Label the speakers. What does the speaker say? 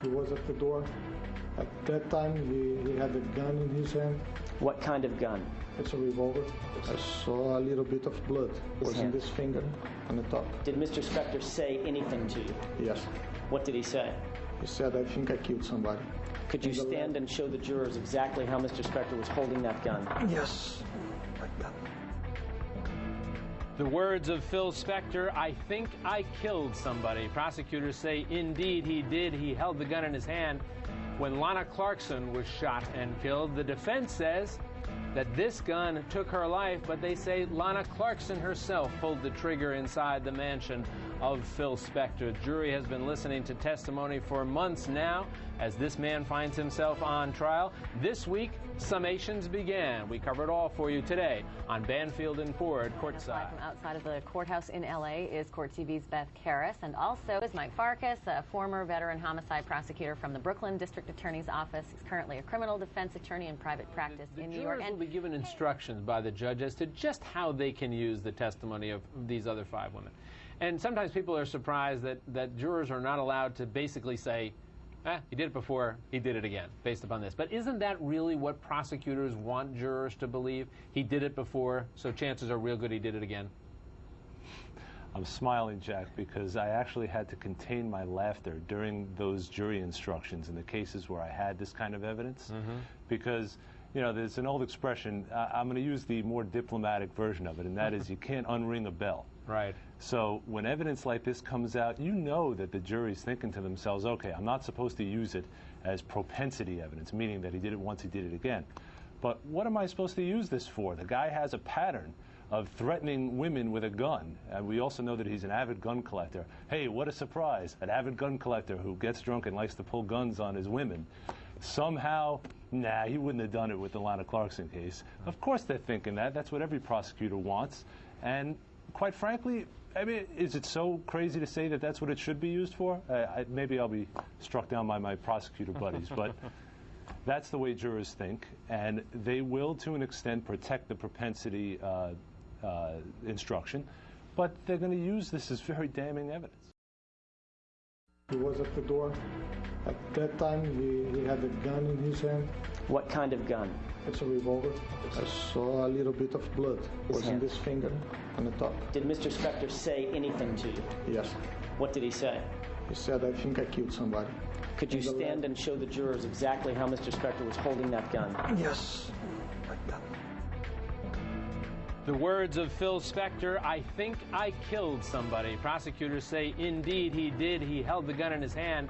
Speaker 1: He was at the door. At that time, he had a gun in his hand.
Speaker 2: What kind of gun?
Speaker 1: It's a revolver. I saw a little bit of blood. It was in this finger on the top.
Speaker 2: Did Mr. Spector say anything to you?
Speaker 1: Yes.
Speaker 2: What did he say?
Speaker 1: He said, I think I killed somebody.
Speaker 2: Could you stand and show the jurors exactly how Mr. Spector was holding that gun?
Speaker 1: Yes. Like that.
Speaker 3: The words of Phil Spector, I think I killed somebody. Prosecutors say, indeed, he did. He held the gun in his hand when Lana Clarkson was shot and killed. The defense says that this gun took her life, but they say Lana Clarkson herself pulled the trigger inside the mansion of Phil Spector. The jury has been listening to testimony for months now as this man finds himself on trial. This week, summations began. We cover it all for you today on Banfield and Ford Courtside.
Speaker 4: From outside of the courthouse in L.A. is Court TV's Beth Karras, and also is Mike Farkas, a former veteran homicide prosecutor from the Brooklyn District Attorney's Office. He's currently a criminal defense attorney in private practice in New York.
Speaker 3: The jurors will be given instructions by the judge as to just how they can use the testimony of these other 5 women. And sometimes people are surprised that jurors are not allowed to basically say, he did it before, he did it again, based upon this. But isn't that really what prosecutors want jurors to believe? He did it before, so chances are real good he did it again.
Speaker 5: I'm smiling, Jack, because I actually had to contain my laughter during those jury instructions in the cases where I had this kind of evidence. Because, you know, there's an old expression, I'm going to use the more diplomatic version of it, and that is you can't unring a bell.
Speaker 3: Right.
Speaker 5: So when evidence like this comes out, you know that the jury's thinking to themselves, okay, I'm not supposed to use it as propensity evidence, meaning that he did it once, he did it again. But what am I supposed to use this for? The guy has a pattern of threatening women with a gun. And we also know that he's an avid gun collector. Hey, what a surprise, an avid gun collector who gets drunk and likes to pull guns on his women. Somehow, nah, he wouldn't have done it with the Lana Clarkson case. Of course they're thinking that. That's what every prosecutor wants. And quite frankly, I mean, is it so crazy to say that that's what it should be used for? Maybe I'll be struck down by my prosecutor buddies, but that's the way jurors think, and they will, to an extent, protect the propensity instruction, but they're going to use this as very damning evidence.
Speaker 1: He was at the door. At that time, he had a gun in his hand.
Speaker 2: What kind of gun?
Speaker 1: It's a revolver. I saw a little bit of blood. It was in this finger on the top.
Speaker 2: Did Mr. Spector say anything to you?
Speaker 1: Yes.
Speaker 2: What did he say?
Speaker 1: He said, I think I killed somebody.
Speaker 2: Could you stand and show the jurors exactly how Mr. Spector was holding that gun?
Speaker 1: Yes. Like that.
Speaker 3: The words of Phil Spector, I think I killed somebody. Prosecutors say, indeed, he did. He held the gun in his hand